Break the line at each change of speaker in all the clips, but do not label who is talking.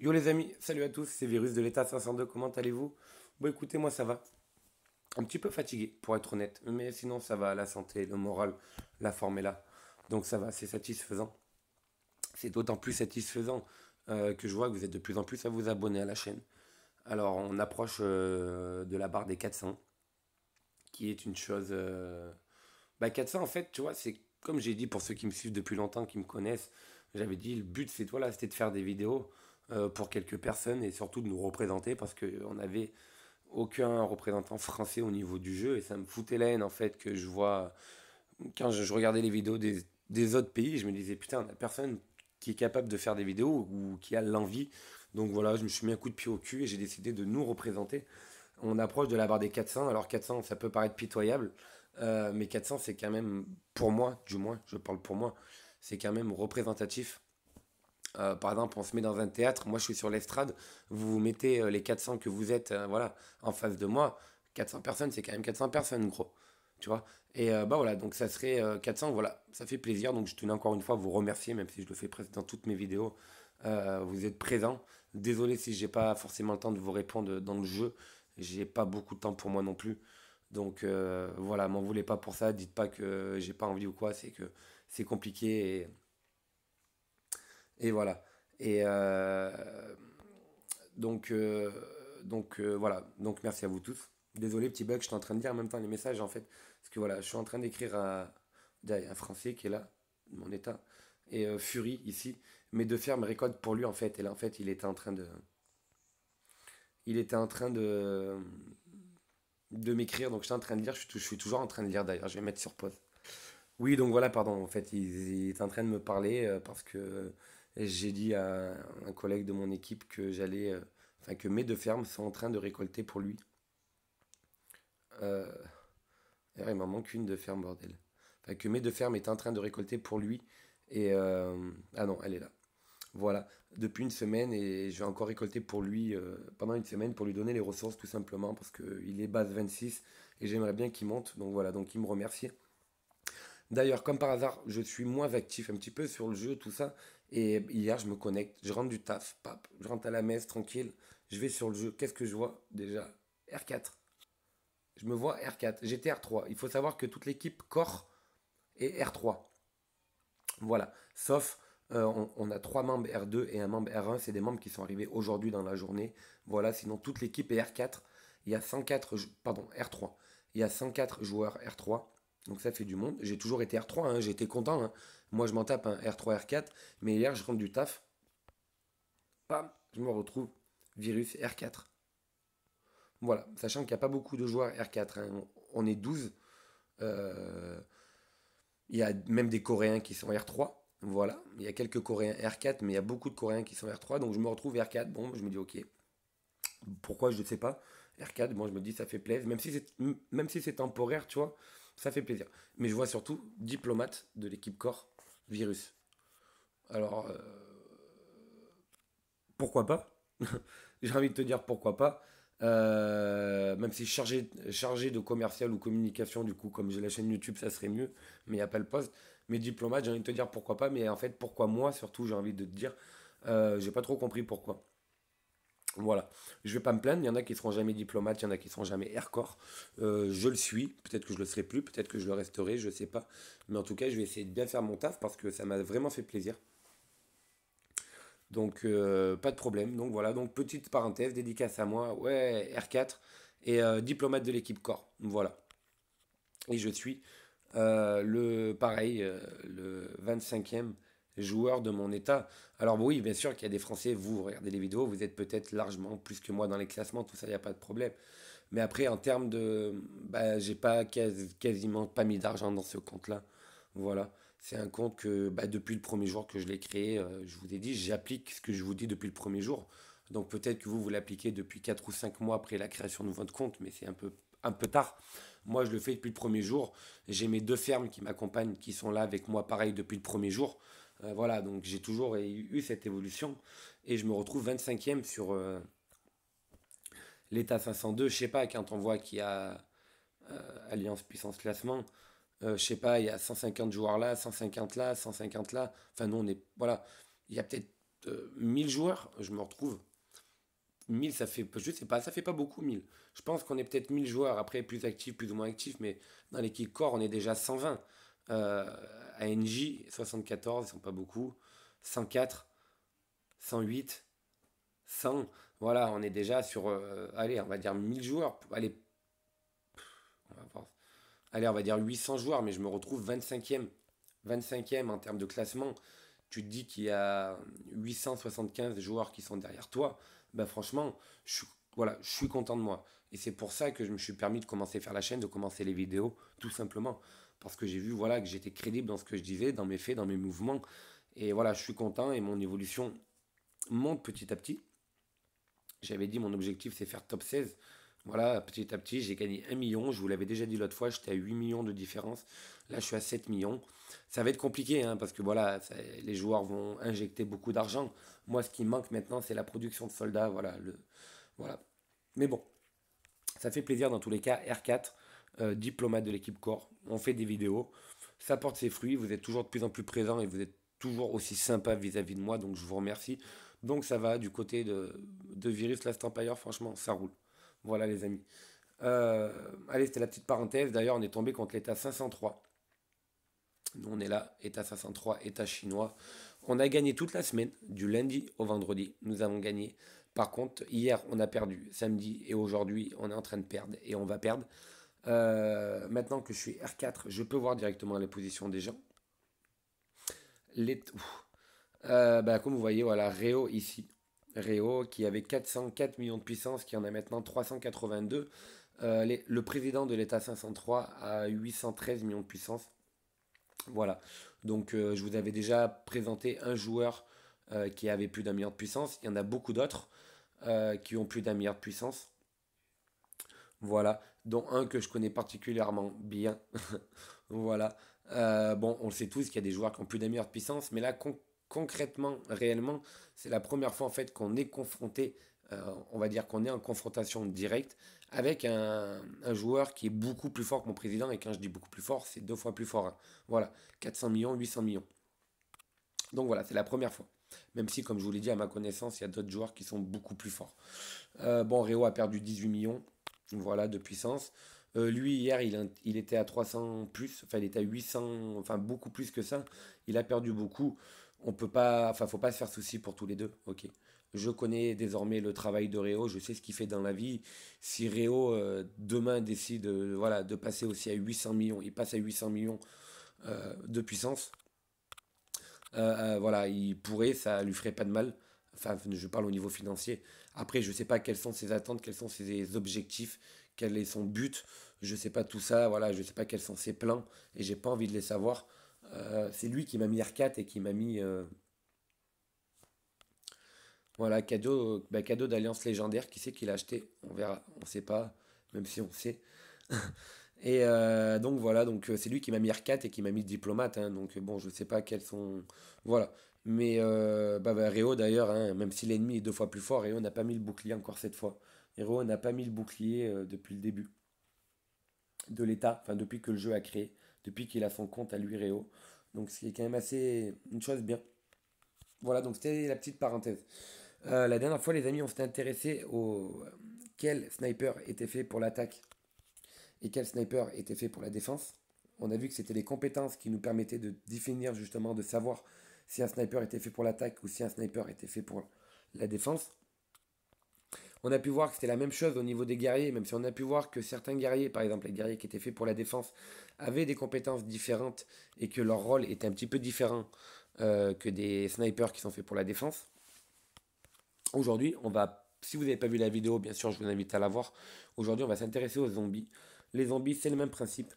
Yo les amis, salut à tous, c'est Virus de l'État 502, comment allez-vous? Bon écoutez, moi ça va. Un petit peu fatigué, pour être honnête, mais sinon ça va, la santé, le moral, la forme est là. Donc ça va, c'est satisfaisant. C'est d'autant plus satisfaisant que je vois que vous êtes de plus en plus à vous abonner à la chaîne. Alors on approche de la barre des 400, qui est une chose... 400 en fait, tu vois, c'est comme j'ai dit pour ceux qui me suivent depuis longtemps, qui me connaissent, j'avais dit le but c'est toi là, c'était de faire des vidéos pour quelques personnes et surtout de nous représenter parce qu'on n'avait aucun représentant français au niveau du jeu et ça me foutait la haine en fait que je vois quand je regardais les vidéos des autres pays, je me disais putain, on a personne qui est capable de faire des vidéos ou qui a l'envie. Donc voilà, je me suis mis un coup de pied au cul et j'ai décidé de nous représenter. On approche de la barre des 400. Alors 400, ça peut paraître pitoyable, mais 400, c'est quand même, pour moi, du moins, je parle pour moi, c'est quand même représentatif. Par exemple, on se met dans un théâtre, moi je suis sur l'estrade, vous vous mettez les 400 que vous êtes voilà, en face de moi, 400 personnes, c'est quand même 400 personnes, gros. Tu vois. Et bah voilà, donc ça serait 400, voilà, ça fait plaisir. Donc je tenais encore une fois à vous remercier, même si je le fais presque dans toutes mes vidéos. Vous êtes présents. Désolé si j'ai pas forcément le temps de vous répondre dans le jeu. J'ai pas beaucoup de temps pour moi non plus. Donc voilà, m'en voulez pas pour ça. Dites pas que j'ai pas envie ou quoi. C'est que c'est compliqué et voilà. Et donc, euh, voilà. Donc merci à vous tous. Désolé, petit bug, je suis en train de lire en même temps les messages en fait. Parce que voilà, je suis en train d'écrire à un Français qui est là, de mon état. Et Fury ici. Mais de faire mes récoltes pour lui en fait. Et là en fait, il était en train de m'écrire. Donc j'étais en train de lire. Je suis toujours en train de lire d'ailleurs. Je vais mettre sur pause. Oui, donc voilà, pardon. En fait, il est en train de me parler parce que j'ai dit à un collègue de mon équipe que enfin que mes deux fermes sont en train de récolter pour lui. Euh, D'ailleurs, il m'en manque une de ferme, bordel. Enfin, que mes deux fermes étaient en train de récolter pour lui. Et ah non, elle est là. Voilà, depuis une semaine et je vais encore récolter pour lui pendant une semaine pour lui donner les ressources tout simplement parce qu'il est base 26 et j'aimerais bien qu'il monte. Donc voilà, donc il me remercie. D'ailleurs, comme par hasard, je suis moins actif un petit peu sur le jeu, tout ça. Et hier, je me connecte, je rentre du taf, pap, je rentre à la messe, tranquille. Je vais sur le jeu. Qu'est-ce que je vois déjà? R4. Je me vois R4. J'étais R3. Il faut savoir que toute l'équipe Core est R3. Voilà. Sauf, on a trois membres R2 et un membre R1. C'est des membres qui sont arrivés aujourd'hui dans la journée. Voilà. Sinon, toute l'équipe est R4. Il y a 104, pardon, R3. Il y a 104 joueurs R3. Donc ça fait du monde. J'ai toujours été R3, hein, j'ai été content, hein. Moi, je m'en tape un R3, R4. Mais hier, je rentre du taf. Bam, je me retrouve virus R4. Voilà. Sachant qu'il n'y a pas beaucoup de joueurs R4, hein. On est 12. Euh, Il y a même des Coréens qui sont R3. Voilà. Il y a quelques Coréens R4, mais il y a beaucoup de Coréens qui sont R3. Donc je me retrouve R4. Bon, je me dis ok. Pourquoi je ne sais pas. R4, bon, je me dis ça fait plaisir. Même si c'est temporaire, tu vois, ça fait plaisir. Mais je vois surtout diplomate de l'équipe Core, virus. Alors, pourquoi pas? J'ai envie de te dire pourquoi pas. Même si chargé de commercial ou communication, du coup, comme j'ai la chaîne YouTube, ça serait mieux, mais il n'y a pas le poste. Mais diplomate, j'ai envie de te dire pourquoi pas, mais en fait, pourquoi moi, surtout, j'ai envie de te dire, j'ai pas trop compris pourquoi. Voilà, je vais pas me plaindre, il y en a qui seront jamais diplomates, il y en a qui seront jamais aircore. Je le suis, peut-être que je le serai plus, peut-être que je le resterai, je sais pas. Mais en tout cas, je vais essayer de bien faire mon taf parce que ça m'a vraiment fait plaisir. Donc, pas de problème. Donc voilà, donc petite parenthèse, dédicace à moi, ouais, R4 et diplomate de l'équipe corps. Voilà. Et je suis pareil, le 25e joueur de mon état. Alors oui, bien sûr qu'il y a des Français, vous regardez les vidéos, vous êtes peut-être largement plus que moi dans les classements, tout ça, il n'y a pas de problème. Mais après, en termes de... Bah, j'ai pas quasiment pas mis d'argent dans ce compte-là. Voilà. C'est un compte que depuis le premier jour que je l'ai créé, je vous ai dit, j'applique ce que je vous dis depuis le premier jour. Donc peut-être que vous l'appliquez depuis 4 ou 5 mois après la création de votre compte, mais c'est un peu tard. Moi, je le fais depuis le premier jour. J'ai mes deux fermes qui m'accompagnent, qui sont là avec moi, pareil, depuis le premier jour. Voilà, donc j'ai toujours eu cette évolution. Et je me retrouve 25e sur l'état 502. Je sais pas, quand on voit qu'il y a Alliance Puissance Classement, je sais pas, il y a 150 joueurs là, 150 là, 150 là. Enfin, nous, on est. Voilà. Il y a peut-être. 1000 joueurs, je me retrouve. 1000 ça fait, je sais pas, ça fait pas beaucoup 1000. Je pense qu'on est peut-être 1000 joueurs, après plus actifs, plus ou moins actifs, mais dans l'équipe core, on est déjà 120. Euh, ANJ, 74, ils sont pas beaucoup. 104, 108, 100. Voilà, on est déjà sur, allez, on va dire 1000 joueurs. Allez, on va voir. Allez, on va dire 800 joueurs, mais je me retrouve 25e. 25e en termes de classement. Tu te dis qu'il y a 875 joueurs qui sont derrière toi. Ben franchement, je suis, voilà, je suis content de moi. Et c'est pour ça que je me suis permis de commencer à faire la chaîne, de commencer les vidéos, tout simplement. Parce que j'ai vu voilà, que j'étais crédible dans ce que je disais, dans mes faits, dans mes mouvements. Et voilà, je suis content et mon évolution monte petit à petit. J'avais dit mon objectif c'est faire top 16. Voilà, petit à petit, j'ai gagné 1 million. Je vous l'avais déjà dit l'autre fois, j'étais à 8 millions de différence. Là, je suis à 7 millions. Ça va être compliqué hein, parce que voilà, les joueurs vont injecter beaucoup d'argent. Moi, ce qui me manque maintenant, c'est la production de soldats. Voilà, voilà. Mais bon, ça fait plaisir dans tous les cas. R4, diplomate de l'équipe corps. On fait des vidéos. Ça porte ses fruits. Vous êtes toujours de plus en plus présent et vous êtes toujours aussi sympa vis-à-vis de moi. Donc, je vous remercie. Donc, ça va du côté de Virus Last Empire. Franchement, ça roule. Voilà, les amis. Allez, c'était la petite parenthèse. D'ailleurs, on est tombé contre l'État 503. Nous, on est là, État 503, État chinois. On a gagné toute la semaine, du lundi au vendredi. Nous avons gagné. Par contre, hier, on a perdu. Samedi et aujourd'hui, on est en train de perdre et on va perdre. Maintenant que je suis R4, je peux voir directement les positions des gens. Les... Bah, comme vous voyez, voilà, Réo ici. Réo qui avait 404 millions de puissance, qui en a maintenant 382. Le président de l'État 503 a 813 millions de puissance. Voilà. Donc je vous avais déjà présenté un joueur qui avait plus d'un milliard de puissance. Il y en a beaucoup d'autres qui ont plus d'un milliard de puissance. Voilà. Dont un que je connais particulièrement bien. Voilà. Bon, on le sait tous qu'il y a des joueurs qui ont plus d'un milliard de puissance, mais là, concrètement, réellement, c'est la première fois en fait qu'on est confronté, on va dire qu'on est en confrontation directe avec un joueur qui est beaucoup plus fort que mon président, et quand je dis beaucoup plus fort, c'est 2 fois plus fort, hein. Voilà, 400 millions, 800 millions. Donc voilà, c'est la première fois. Même si, comme je vous l'ai dit, à ma connaissance, il y a d'autres joueurs qui sont beaucoup plus forts. Bon, Réo a perdu 18 millions, voilà, de puissance. Lui, hier, il était à 300 plus, enfin, il était à 800, enfin, beaucoup plus que ça. Il a perdu beaucoup. On peut pas, enfin, faut pas se faire souci pour tous les deux, ok. Je connais désormais le travail de Réo, je sais ce qu'il fait dans la vie. Si Réo, demain, décide, voilà, de passer aussi à 800 millions, il passe à 800 millions de puissance, voilà, il pourrait, ça lui ferait pas de mal. Enfin, je parle au niveau financier. Après, je sais pas quelles sont ses attentes, quels sont ses objectifs, quel est son but. Je sais pas tout ça, voilà, je sais pas quels sont ses plans et j'ai pas envie de les savoir. C'est lui qui m'a mis R4 et qui m'a mis voilà, cadeau, bah, cadeau d'Alliance Légendaire. Qui c'est qui l'a acheté? On verra, on sait pas, même si on sait. Et donc voilà, donc c'est lui qui m'a mis R4 et qui m'a mis diplomate, hein, donc bon, je sais pas quels sont. Voilà. Mais Réo d'ailleurs, hein, même si l'ennemi est 2 fois plus fort, Réo n'a pas mis le bouclier encore cette fois. Et Réo n'a pas mis le bouclier depuis le début de l'état, enfin depuis que le jeu a créé, depuis qu'il a son compte à lui, Réo. Donc c'est quand même assez une chose bien. Voilà, donc c'était la petite parenthèse. La dernière fois, les amis, on s'était intéressé au quel sniper était fait pour l'attaque et quel sniper était fait pour la défense. On a vu que c'était les compétences qui nous permettaient de définir justement, de savoir si un sniper était fait pour l'attaque ou si un sniper était fait pour la défense. On a pu voir que c'était la même chose au niveau des guerriers, même si on a pu voir que certains guerriers, par exemple les guerriers qui étaient faits pour la défense, avaient des compétences différentes et que leur rôle était un petit peu différent que des snipers qui sont faits pour la défense. Aujourd'hui, si vous n'avez pas vu la vidéo, bien sûr, je vous invite à la voir. Aujourd'hui, on va s'intéresser aux zombies. Les zombies, c'est le même principe.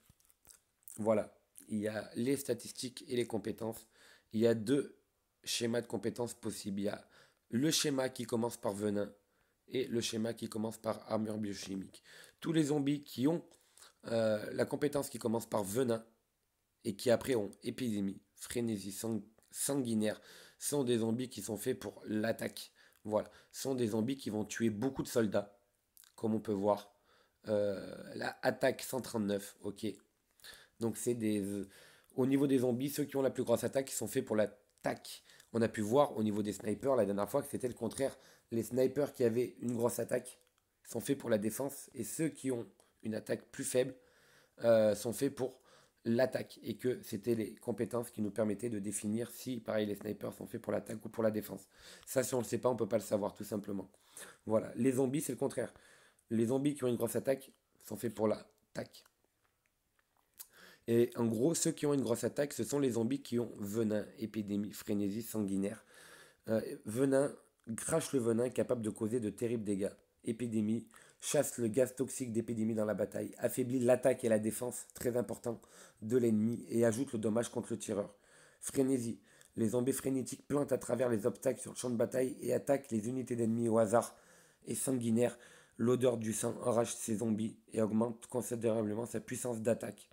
Voilà, il y a les statistiques et les compétences. Il y a 2 schémas de compétences possibles. Il y a le schéma qui commence par venin et le schéma qui commence par armure biochimique. Tous les zombies qui ont la compétence qui commence par venin et qui après ont épidémie, frénésie sanguinaire, sont des zombies qui sont faits pour l'attaque. Voilà, sont des zombies qui vont tuer beaucoup de soldats, comme on peut voir. La attaque 139, ok. Donc c'est des... au niveau des zombies, ceux qui ont la plus grosse attaque, ils sont faits pour l'attaque. On a pu voir au niveau des snipers la dernière fois que c'était le contraire. Les snipers qui avaient une grosse attaque sont faits pour la défense et ceux qui ont une attaque plus faible sont faits pour l'attaque et que c'était les compétences qui nous permettaient de définir si, pareil, les snipers sont faits pour l'attaque ou pour la défense. Ça, si on ne le sait pas, on ne peut pas le savoir tout simplement. Voilà, les zombies, c'est le contraire. Les zombies qui ont une grosse attaque sont faits pour l'attaque. Et en gros, ceux qui ont une grosse attaque, ce sont les zombies qui ont venin, épidémie, frénésie, sanguinaire. Venin, crache le venin capable de causer de terribles dégâts. Épidémie, chasse le gaz toxique d'épidémie dans la bataille. Affaiblit l'attaque et la défense, très important, de l'ennemi et ajoute le dommage contre le tireur. Frénésie, les zombies frénétiques plantent à travers les obstacles sur le champ de bataille et attaquent les unités d'ennemis au hasard. Et sanguinaire, l'odeur du sang enrage ces zombies et augmente considérablement sa puissance d'attaque.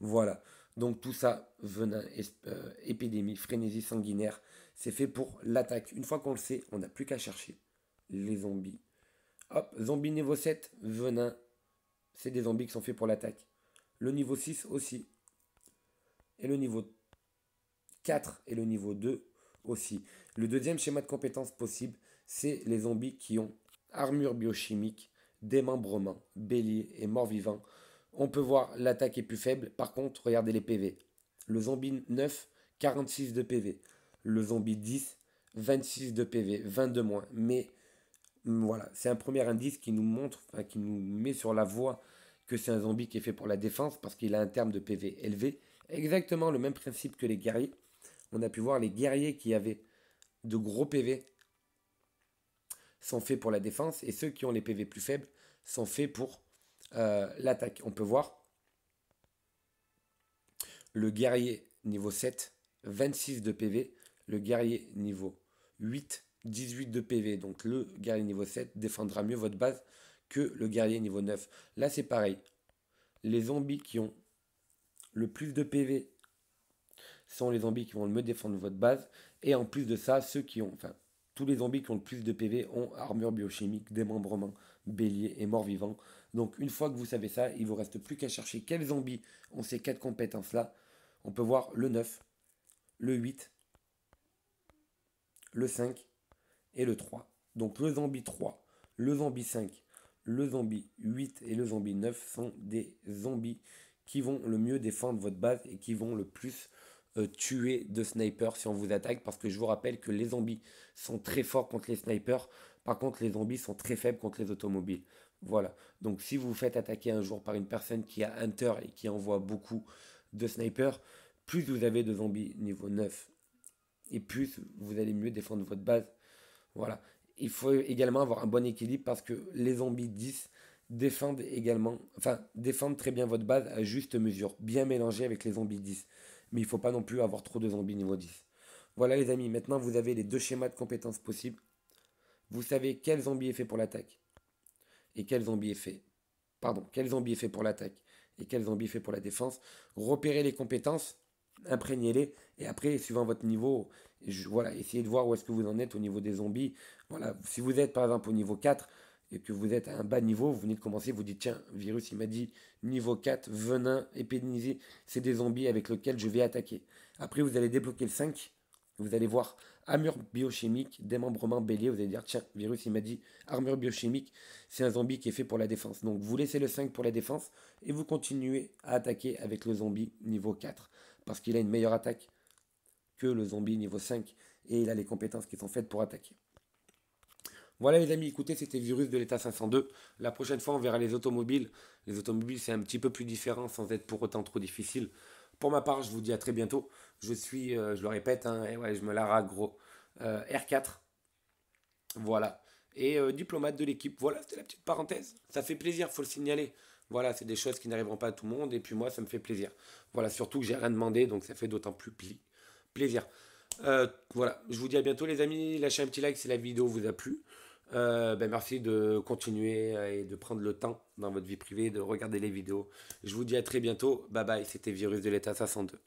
Voilà. Donc tout ça, venin, épidémie, frénésie sanguinaire, c'est fait pour l'attaque. Une fois qu'on le sait, on n'a plus qu'à chercher les zombies. Hop, zombie niveau 7, venin, c'est des zombies qui sont faits pour l'attaque. Le niveau 6 aussi. Et le niveau 4 et le niveau 2 aussi. Le deuxième schéma de compétences possible, c'est les zombies qui ont armure biochimique, démembrement, bélier et mort-vivant. On peut voir l'attaque est plus faible, par contre, regardez les PV. Le zombie 9, 46 de PV. Le zombie 10, 26 de PV, 22 moins. Mais voilà, c'est un premier indice qui nous montre, enfin, qui nous met sur la voie que c'est un zombie qui est fait pour la défense parce qu'il a un terme de PV élevé. Exactement le même principe que les guerriers. On a pu voir les guerriers qui avaient de gros PV sont faits pour la défense et ceux qui ont les PV plus faibles sont faits pour l'attaque. On peut voir le guerrier niveau 7, 26 de PV, le guerrier niveau 8, 18 de PV. Donc le guerrier niveau 7 défendra mieux votre base que le guerrier niveau 9. Là c'est pareil. Les zombies qui ont le plus de PV sont les zombies qui vont mieux défendre votre base. Et en plus de ça, ceux qui ont, enfin, tous les zombies qui ont le plus de PV ont armure biochimique, démembrement, bélier et mort-vivant. Donc une fois que vous savez ça, il ne vous reste plus qu'à chercher quels zombies ont ces 4 compétences-là. On peut voir le 9, le 8, le 5 et le 3. Donc le zombie 3, le zombie 5, le zombie 8 et le zombie 9 sont des zombies qui vont le mieux défendre votre base et qui vont le plus tuer de snipers si on vous attaque. Parce que je vous rappelle que les zombies sont très forts contre les snipers. Par contre, les zombies sont très faibles contre les automobiles. Voilà. Donc si vous vous faites attaquer un jour par une personne qui a Hunter et qui envoie beaucoup de snipers, plus vous avez de zombies niveau 9 et plus vous allez mieux défendre votre base. Voilà. Il faut également avoir un bon équilibre parce que les zombies 10 défendent également, enfin, défendent très bien votre base à juste mesure, bien mélangé avec les zombies 10. Mais il ne faut pas non plus avoir trop de zombies niveau 10. Voilà les amis, maintenant vous avez les deux schémas de compétences possibles. Vous savez quel zombie est fait pour l'attaque et quel zombie est fait. Pardon, quel zombie est fait pour l'attaque et quel zombie est fait pour la défense. Repérez les compétences, imprégnez-les et après, suivant votre niveau, voilà, essayez de voir où est-ce que vous en êtes au niveau des zombies. Voilà, si vous êtes par exemple au niveau 4 et que vous êtes à un bas niveau, vous venez de commencer, vous dites tiens, virus il m'a dit niveau 4, venin, épidémie, c'est des zombies avec lesquels je vais attaquer. Après vous allez débloquer le 5, vous allez voir armure biochimique, démembrement bélier, vous allez dire tiens, virus il m'a dit armure biochimique, c'est un zombie qui est fait pour la défense. Donc vous laissez le 5 pour la défense et vous continuez à attaquer avec le zombie niveau 4 parce qu'il a une meilleure attaque que le zombie niveau 5 et il a les compétences qui sont faites pour attaquer. Voilà les amis, écoutez, c'était Virus de l'état 502. La prochaine fois, on verra les automobiles. Les automobiles, c'est un petit peu plus différent sans être pour autant trop difficile. Pour ma part, je vous dis à très bientôt. Je suis, je le répète, hein, et ouais, je me la rague gros. R4, voilà. Et diplomate de l'équipe. Voilà, c'était la petite parenthèse. Ça fait plaisir, faut le signaler. Voilà, c'est des choses qui n'arriveront pas à tout le monde. Et puis moi, ça me fait plaisir. Voilà, surtout que j'ai rien demandé, donc ça fait d'autant plus plaisir. Voilà, je vous dis à bientôt les amis. Lâchez un petit like si la vidéo vous a plu. Merci de continuer et de prendre le temps dans votre vie privée de regarder les vidéos. Je vous dis à très bientôt. Bye bye, c'était Virus de l'état 502.